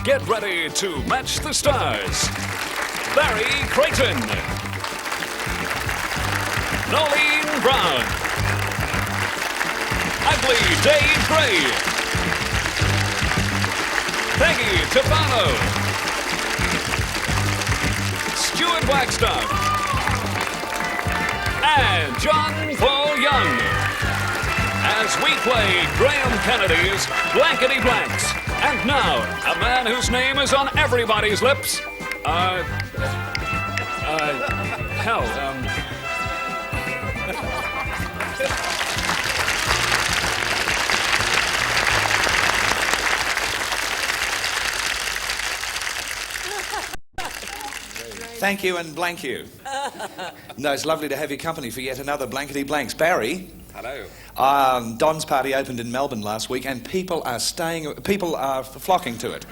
Get ready to match the stars. Barry Creighton. Nolene Brown. Ugly Dave Gray. Peggy Tefano. Stuart Wagstaff. And John Paul Young. As we play Graham Kennedy's Blankety Blanks. And now, a man whose name is on everybody's lips. Thank you and blank you. No, it's lovely to have your company for yet another Blankety Blanks. Barry. Hello. Don's party opened in Melbourne last week, and people are flocking to it.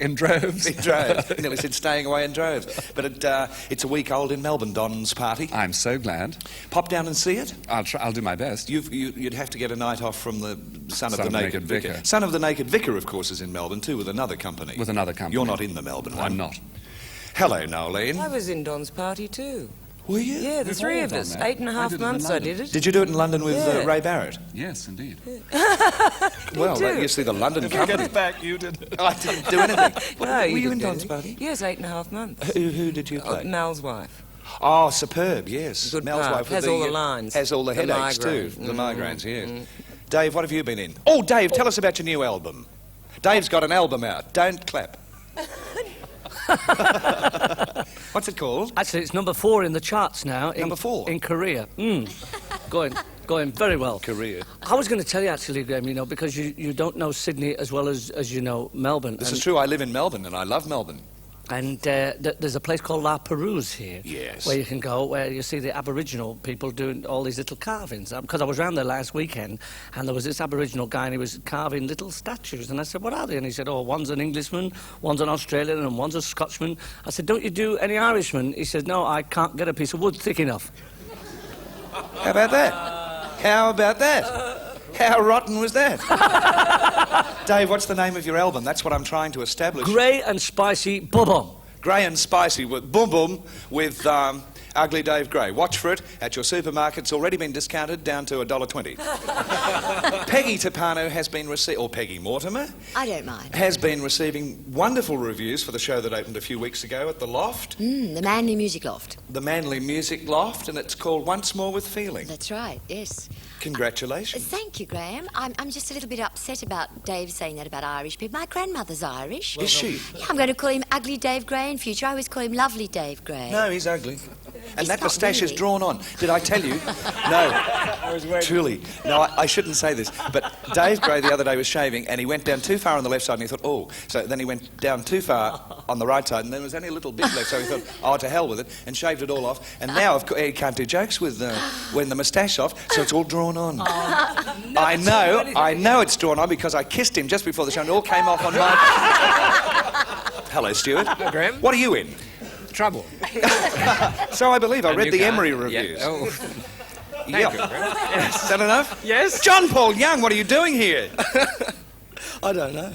In droves? In droves. Nearly said staying away in droves. But it's a week old in Melbourne, Don's party. I'm so glad. Pop down and see it. I'll do my best. You'd have to get a night off from the Son of the Naked Vicar. Son of the Naked Vicar, of course, is in Melbourne too, with another company. With another company. You're not in the Melbourne one. I'm not. Hello, Nolene. I was in Don's party too. Were you? Yeah, the three of us. 8.5 months I did it. Did you do it in London with Ray Barrett? Yes, indeed. Well, you see the London company. Get it back, you did. I didn't do anything. No, were you you in didn't Don's do party? Yes, 8.5 months. Who did you play? Mal's wife. Oh, superb, yes. Good Mel's part. wife Has all the lines. Has all the headaches migraine. too. The migraines, yes. Dave, what have you been in? Oh, Dave, tell us about your new album. Dave's got an album out. Don't clap. What's it called? Actually, it's number 4 in the charts now. Number 4? In Korea. Going very well. Korea. I was going to tell you, actually, Graham, you know, because you don't know Sydney as well as you know Melbourne. This is true. I live in Melbourne, and I love Melbourne. And there's a place called La Perouse here. Yes. Where you can go, where you see the Aboriginal people doing all these little carvings. Because I was around there last weekend, and there was this Aboriginal guy, and he was carving little statues. And I said, what are they? And he said, oh, one's an Englishman, one's an Australian, and one's a Scotsman. I said, don't you do any Irishmen? He said, no, I can't get a piece of wood thick enough. How about that? How about that? How rotten was that? Dave, what's the name of your album? That's what I'm trying to establish. Grey and Spicy Bum. Grey and Spicy with Boom Boom with Ugly Dave Gray. Watch for it at your supermarket. It's already been discounted down to $1.20. Peggy Tepano has been receiving, or Peggy Mortimer. I don't mind. Has been receiving wonderful reviews for the show that opened a few weeks ago at the Loft. The Manly Music Loft. The Manly Music Loft, and it's called Once More with Feeling. That's right, yes. Congratulations. Thank you, Graham. I'm just a little bit upset about Dave saying that about Irish people. My grandmother's Irish. Is she? Yeah, I'm going to call him Ugly Dave Gray in future. I always call him Lovely Dave Gray. No, he's ugly. And He's that not moustache is really. drawn on. Did I tell you? No. Truly. No, I shouldn't say this. But Dave Gray the other day was shaving, and he went down too far on the left side, and he thought, oh. So then he went down too far on the right side, and there was only a little bit left, so he thought, oh, to hell with it, and shaved it all off. And now, of course, he can't do jokes with when the moustache off, so it's all drawn on. I know it's drawn on because I kissed him just before the show, and it all came off on my... Hello, Stuart. Hello, Graham. What are you in? Trouble. So I believe. I read new the car. Emery reviews. Yeah. Oh. Yep. Thank you, Graham. Is that enough? Yes. John Paul Young, what are you doing here? I don't know.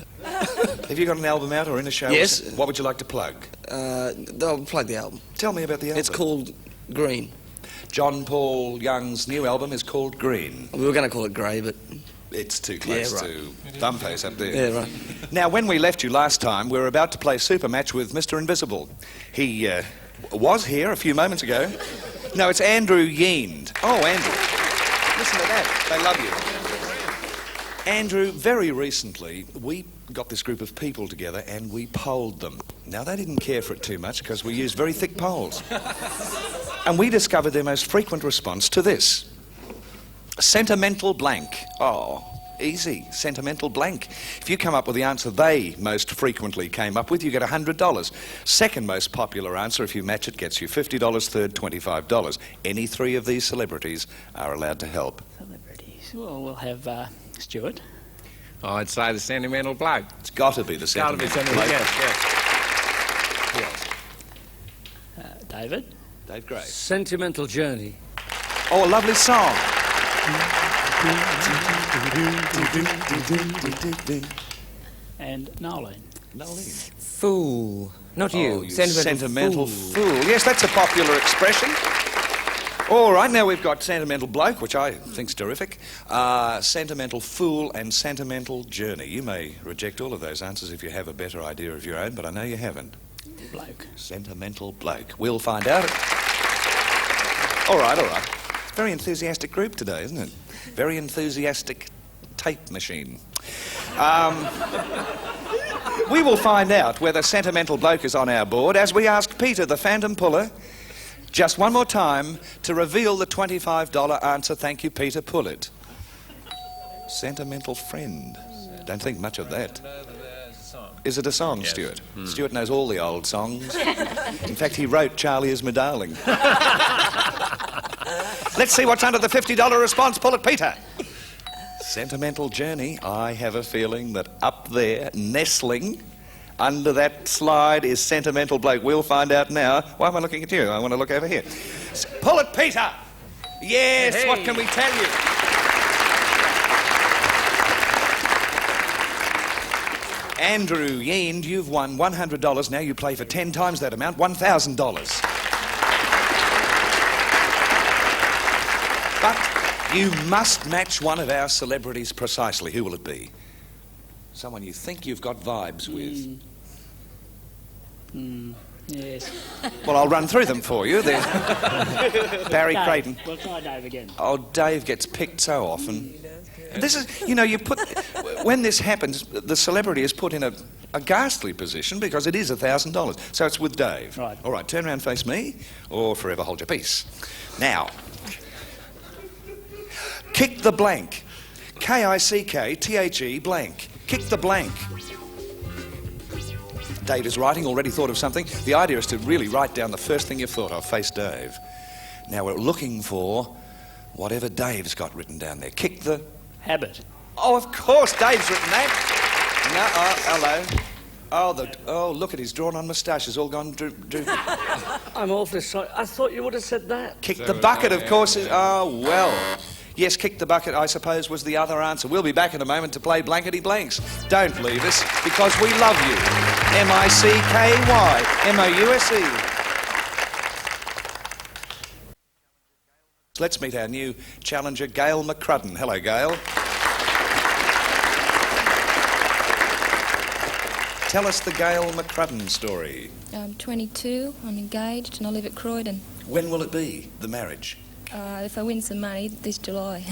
Have you got an album out or in a show? Yes. What would you like to plug? I'll plug the album. Tell me about the album. It's called Green. John Paul Young's new album is called Green. We were going to call it Grey, but... It's too close Yeah, right. to Thumbface up there. Yeah, right. Now, when we left you last time, we were about to play Super Match with Mr. Invisible. He was here a few moments ago. No, it's Andrew Yeend. Oh, Andrew. Listen to that. They love you. Andrew, very recently, we got this group of people together and we polled them. Now, they didn't care for it too much because we used very thick polls. And we discovered their most frequent response to this. Sentimental blank. Oh, easy. Sentimental blank. If you come up with the answer they most frequently came up with, you get $100. Second most popular answer, if you match it, gets you $50. Third, $25. Any three of these celebrities are allowed to help. Celebrities. Well, we'll have Stuart. Oh, I'd say the sentimental bloke. It's got to be the It's got to be sentimental sentimental. bloke. Yes, yes. David. Dave Gray. Sentimental Journey. Oh, a lovely song. And Nolene. Nolene. Fool. Not Oh, you. you Sentimental fool. Yes, that's a popular expression. All right, now we've got sentimental bloke, which I think's terrific. Sentimental fool and sentimental journey. You may reject all of those answers if you have a better idea of your own, but I know you haven't. Bloke. Sentimental bloke. We'll find out. All right. Very enthusiastic group today, isn't it? Very enthusiastic tape machine. We will find out whether sentimental bloke is on our board as we ask Peter, the phantom puller, just one more time to reveal the $25 answer. Thank you, Peter. Pull it. Sentimental friend. Don't think much of that. Is it a song, yes. Stuart? Stuart knows all the old songs. In fact, he wrote Charlie Is My Darling. Let's see what's under the $50 response. Pull it, Peter. Sentimental journey. I have a feeling that up there, nestling under that slide, is sentimental bloke. We'll find out now. Why am I looking at you? I want to look over here. Pull it, Peter. Yes, hey. What can we tell you? Andrew Yend, you've won $100. Now you play for 10 times that amount, $1,000. But you must match one of our celebrities precisely. Who will it be? Someone you think you've got vibes with. Yes. Well, I'll run through them for you. There's Barry Dave. Creighton. We'll try Dave again. Oh, Dave gets picked so often. This is, you put, when this happens, the celebrity is put in a ghastly position because it is $1,000. So it's with Dave. Right. All right, turn around, face me, or forever hold your peace. Now, kick the blank. K-I-C-K-T-H-E blank. Kick the blank. Dave is writing, already thought of something. The idea is to really write down the first thing you've thought of. Face Dave. Now we're looking for whatever Dave's got written down there. Kick the... Habit. Oh, of course, Dave's written that. No, hello. Oh, look at his drawn-on moustache. It's all gone droop. I'm awfully sorry. I thought you would have said that. Kick the bucket, of course. Oh, well. Yes, kick the bucket, I suppose, was the other answer. We'll be back in a moment to play Blankety Blanks. Don't leave us, because we love you. M-I-C-K-Y, M-O-U-S-E. Let's meet our new challenger, Gail McCrudden. Hello, Gail. Tell us the Gail McCrudden story. I'm 22, I'm engaged, and I live at Croydon. When will it be, the marriage? If I win some money, this July.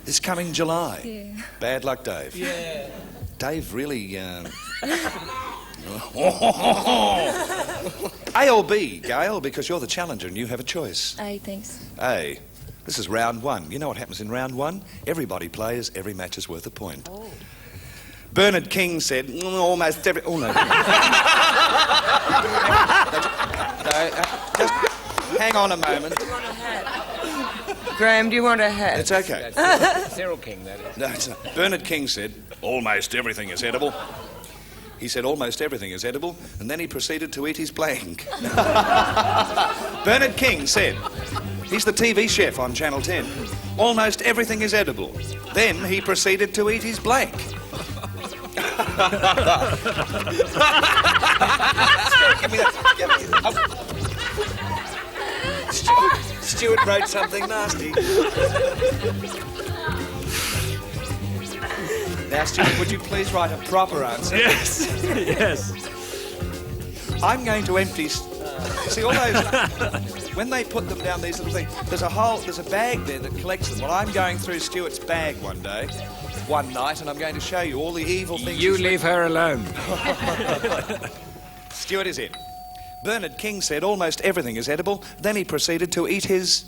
This coming July? Yeah. Bad luck, Dave. Yeah. Dave really... A or B, Gail, because you're the challenger and you have a choice. A, thanks. A. This is round one. You know what happens in round one? Everybody plays, every match is worth a point. Oh. Bernard King said, almost every... Oh, no. Just hang on a moment. Graham, do you want a hat? It's okay. Cyril King, that is. No, it's not. Bernard King said, almost everything is edible. He said almost everything is edible, and then he proceeded to eat his blank. Bernard King said, he's the TV chef on Channel 10, almost everything is edible. Then he proceeded to eat his blank. Give me that. Stuart wrote something nasty. Now, Stuart, would you please write a proper answer? Yes. Yes. I'm going to empty... See, all those... When they put them down, these little things, there's a bag there that collects them. Well, I'm going through Stuart's bag one night, and I'm going to show you all the evil things... You leave her alone. Stuart is in. Bernard King said almost everything is edible. Then he proceeded to eat his...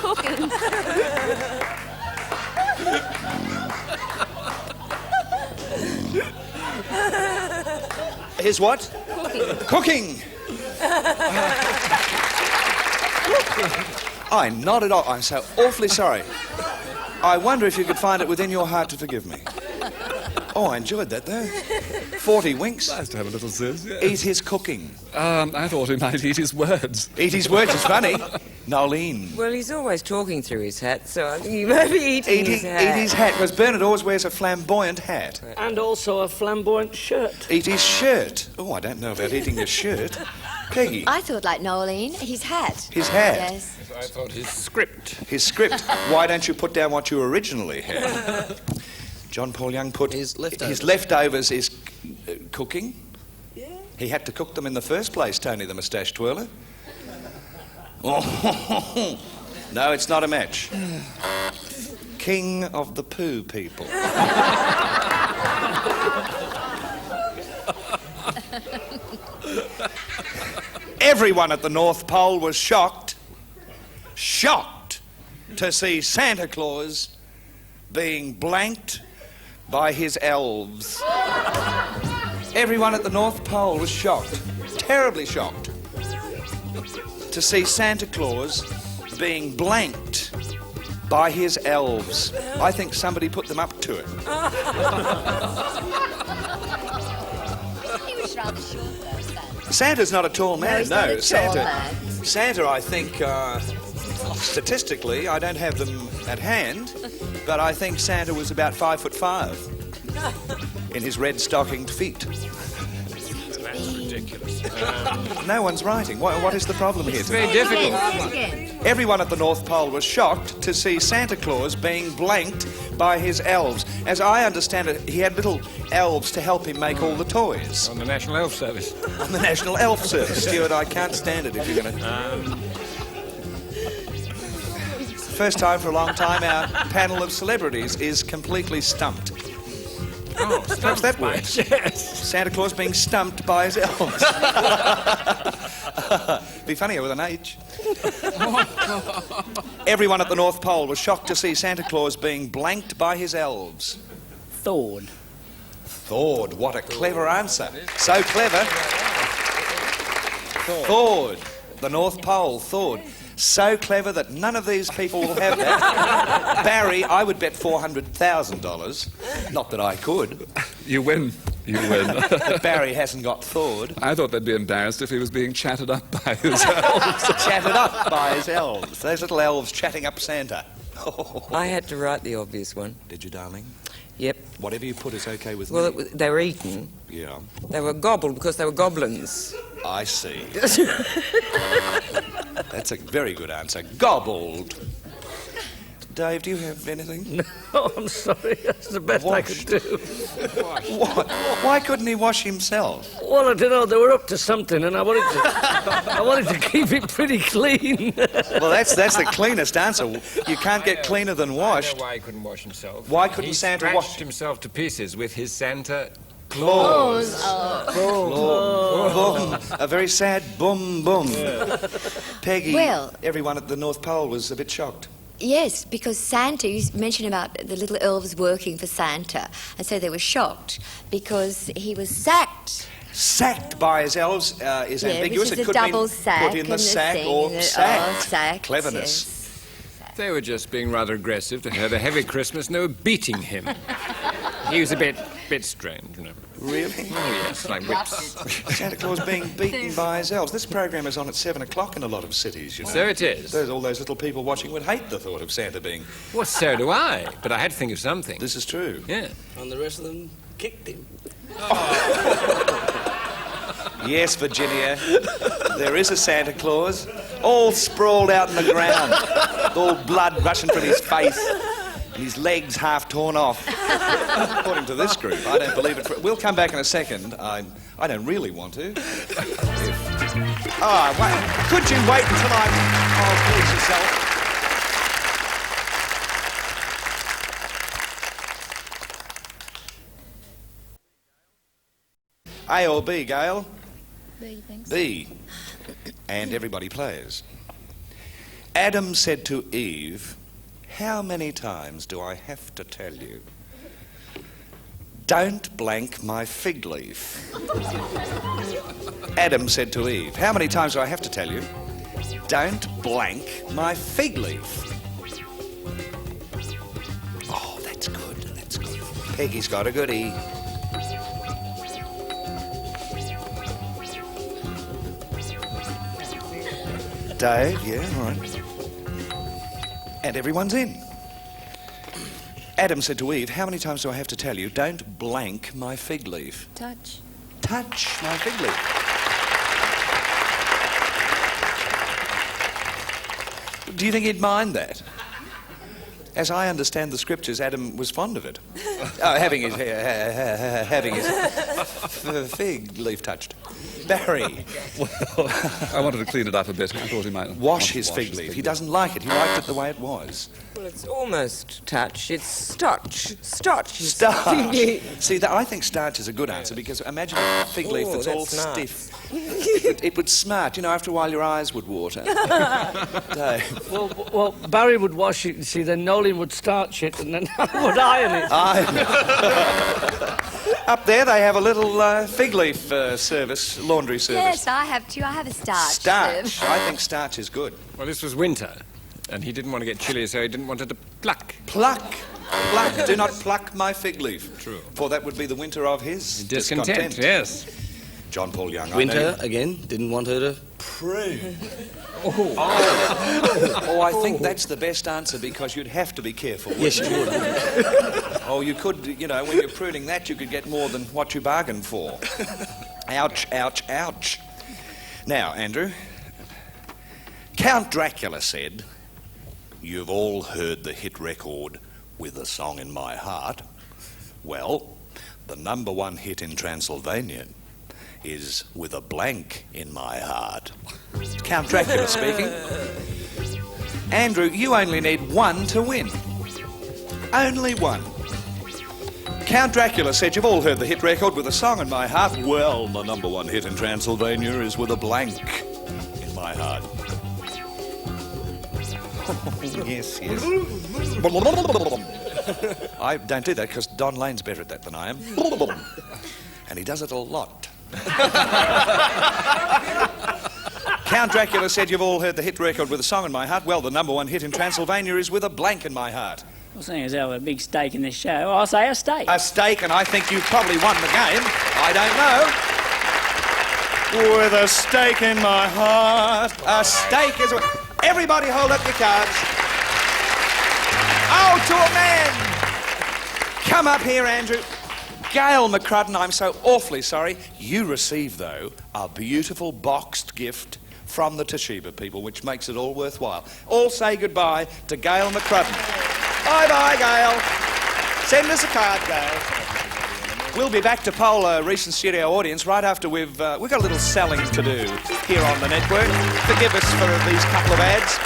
Cooking. His what? Cooking. I nodded off. I'm so awfully sorry. I wonder if you could find it within your heart to forgive me. Oh, I enjoyed that, though. 40 winks. Nice to have a little sis, yes. Eat his cooking. I thought he might eat his words. Eat his words is funny. Nolene. Well, he's always talking through his hat, so I think he might be eating his hat. Eat his hat, because Bernard always wears a flamboyant hat. And also a flamboyant shirt. Eat his shirt. Oh, I don't know about eating your shirt. Peggy. I thought like Nolene, his hat. His hat. Yes. I thought his script. His script. Why don't you put down what you originally had? John Paul Young put His leftovers. His leftovers is cooking. Yeah. He had to cook them in the first place, Tony the Moustache Twirler. Oh, no, it's not a match. King of the Poo people. Everyone at the North Pole was shocked to see Santa Claus being blanked by his elves. Everyone at the North Pole was shocked, terribly shocked, to see Santa Claus being blanked by his elves. I think somebody put them up to it. He was rather short though, Santa. Santa's not a tall man, he's not a tall man. Santa, I think, statistically, I don't have them at hand, but I think Santa was about 5'5" in his red stockinged feet. That's ridiculous. No one's writing. What is the problem here? It's very tonight? difficult. Again. Everyone at the North Pole was shocked to see Santa Claus being blanked by his elves. As I understand it, he had little elves to help him make all the toys. On the National Health Service. On the National Elf Service. Stuart, I can't stand it if you're going to... First time for a long time our panel of celebrities is completely stumped. Oh, Perhaps that works. Yes. Santa Claus being stumped by his elves. Be funnier with an H. Everyone at the North Pole was shocked to see Santa Claus being blanked by his elves. Thawed. Thawed. What a clever answer. So clever. Thawed. The North Pole, thawed. So clever that none of these people will have that. Barry, I would bet $400,000. Not that I could. You win. You win. But Barry hasn't got thawed. I thought they'd be embarrassed if he was being chatted up by his elves. Chatted up by his elves. Those little elves chatting up Santa. I had to write the obvious one. Did you, darling? Yep. Whatever you put is okay with Well, me. they were eaten. Yeah, They were gobbled because they were goblins. I see. That's a very good answer. Gobbled. Dave, do you have anything? Oh, I'm sorry. That's the best I could do. What? Why couldn't he wash himself? Well, I don't know. They were up to something, and I wanted to keep it pretty clean. Well, that's the cleanest answer. You can't get cleaner than I washed. know why he couldn't wash himself. Why couldn't he Santa scratched wash himself to pieces with his Santa Claus? Boom. A very sad boom boom. Peggy, Well- everyone at the North Pole was a bit shocked. Yes, because Santa, you mentioned about the little elves working for Santa, and so they were shocked because he was sacked. Sacked by his elves is ambiguous. Which It is a could double mean sack put in the and sack thing, or and sacked. sacked. Cleverness. Yes. They were just being rather aggressive to have a heavy Christmas, and they were beating him. He was a bit strange, you know. Really? Oh, yes, like whips. Santa Claus being beaten by his elves. This program is on at 7 o'clock in a lot of cities, you know. So it is. All those little people watching would hate the thought of Santa being... Well, so do I. But I had to think of something. This is true. Yeah. And the rest of them kicked him. Yes, Virginia, there is a Santa Claus, all sprawled out on the ground, all blood rushing from his face, and his legs half torn off. According to this group, I don't believe it. We'll come back in a second. I don't really want to. Wait. Could you wait until Oh, please yourself. A or B, Gail? B, thanks. B. And everybody plays. Adam said to Eve, "How many times do I have to tell you? Don't blank my fig leaf." Adam said to Eve, "How many times do I have to tell you? Don't blank my fig leaf." Oh, that's good, that's good. Peggy's got a goodie. Dave, yeah, all right. And everyone's in. Adam said to Eve, how many times do I have to tell you, don't blank my fig leaf? Touch. Touch my fig leaf. Do you think he'd mind that? As I understand the scriptures, Adam was fond of it. Oh, having his fig leaf touched. Barry. Well, I wanted to clean it up a bit. I thought he might Wash his fig leaf. He doesn't like it. He liked it the way it was. Well, it's almost touch. It's starch. Starch. Starch. See, I think starch is a good answer because imagine a fig leaf that's all stiff. It would smart. You know, after a while your eyes would water. Dave. Well, Barry would wash it, you see, then Nolan would starch it, and then I would iron it. Up there they have a little fig leaf service, laundry service. Yes, I have too. I have a starch. Starch. I think starch is good. Well, this was winter, and he didn't want to get chilly, so he didn't want it to pluck. Pluck. Pluck. Do not pluck my fig leaf. True. For that would be the winter of his Discontent, yes. John Paul Young. Winter, again, didn't want her to prune. Oh, I think that's the best answer because you'd have to be careful. Yes, you would. Oh, you could, you know, when you're pruning that, you could get more than what you bargained for. Ouch, ouch, ouch. Now, Andrew, Count Dracula said, you've all heard the hit record With a Song in My Heart. Well, the number one hit in Transylvania is With a Blank in My Heart. Count Dracula speaking. Andrew, you only need one to win. Only one. Count Dracula said, you've all heard the hit record With a Song in My Heart. Well, the number one hit in Transylvania is With a Blank in My Heart. Yes, yes. I don't do that because Don Lane's better at that than I am. And he does it a lot. Count Dracula said, you've all heard the hit record With a Song in My Heart. Well, the number one hit in Transylvania is With a Blank in My Heart. Well, seeing as how a big stake in this show, I'll say a steak. A steak, and I think you've probably won the game. I don't know. With a steak in my heart. A steak is... Everybody hold up your cards. Oh, to a man. Come up here, Andrew. Gail McCrudden, I'm so awfully sorry. You receive, though, a beautiful boxed gift from the Toshiba people, which makes it all worthwhile. All say goodbye to Gail McCrudden. Bye-bye, Gail. Send us a card, Gail. We'll be back to poll a recent studio audience right after we've got a little selling to do here on the network. Forgive us for these couple of ads.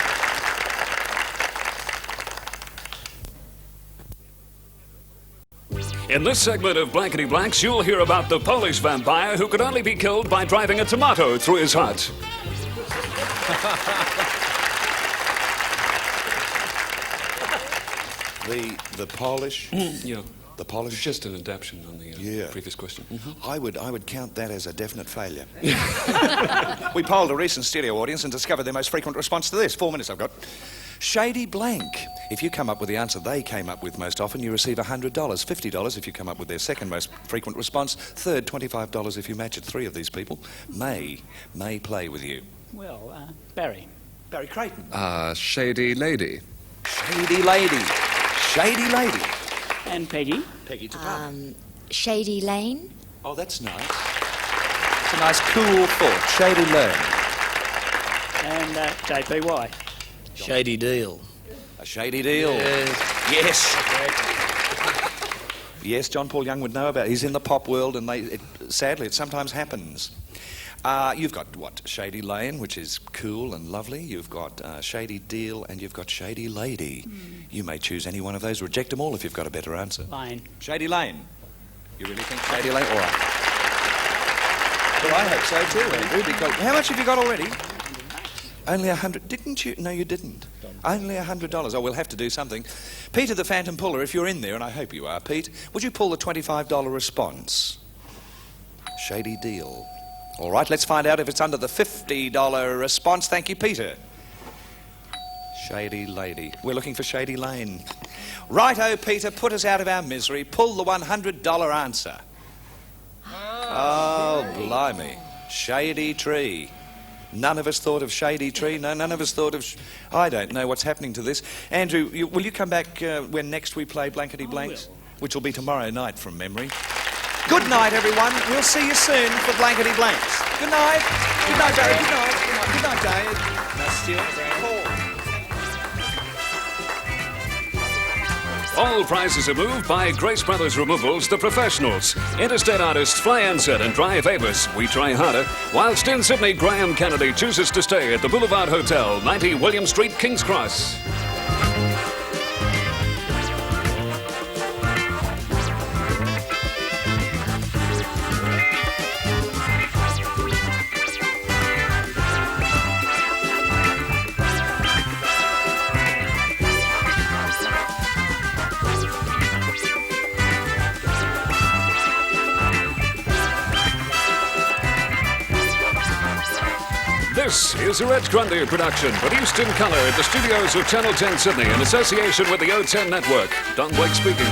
In this segment of Blankety Blanks, you'll hear about the Polish vampire who could only be killed by driving a tomato through his hut. The Polish? Yeah. The Polish? It's just an adaptation on the previous question. I would count that as a definite failure. We polled a recent studio audience and discovered their most frequent response to this. 4 minutes I've got. Shady blank. If you come up with the answer they came up with most often, you receive $100. $50 if you come up with their second most frequent response. Third, $25 if you match it. 3 of these people may play with you. Well, Barry. Barry Creighton. Shady lady. Shady lady. Shady lady. And Peggy. Peggy to pub. Shady Lane. Oh, that's nice. It's a nice, cool thought. Shady Lane. And JPY. Shady deal. A shady deal. Yes. Yes, John Paul Young would know about it. He's in the pop world, and sadly, it sometimes happens. You've got, Shady Lane, which is cool and lovely. You've got Shady Deal, and you've got Shady Lady. You may choose any one of those. Reject them all if you've got a better answer. Lane. Shady Lane. You really think Shady Lane? All right. Well, I hope so too, Andrew, because... How much have you got already? Only 100. Didn't you? No, you didn't. Only $100. Oh, we'll have to do something. Peter the Phantom Puller, if you're in there, and I hope you are, Pete, would you pull the $25 response? Shady Deal. All right, let's find out if it's under the $50 response. Thank you, Peter. Shady Lady. We're looking for Shady Lane. Righto, Peter, put us out of our misery. Pull the $100 answer. Oh, blimey. Shady Tree. None of us thought of Shady Tree. No, none of us thought of... I don't know what's happening to this. Andrew, will you come back when next we play Blankety Blanks? Which will be tomorrow night from memory. Good night, everyone. We'll see you soon for Blankety Blanks. Good night. Good night, Barry. Good night. Good night, Good night Dave. Nice Stuart. Paul. All prizes are moved by Grace Brothers Removals, the professionals. Interstate artists Fly Ansett and Drive Avis, we try harder. Whilst in Sydney, Graham Kennedy chooses to stay at the Boulevard Hotel, 90 William Street, King's Cross. This is a Reg Grundy production, produced in colour at the studios of Channel 10 Sydney in association with the O10 Network. Don Blake speaking.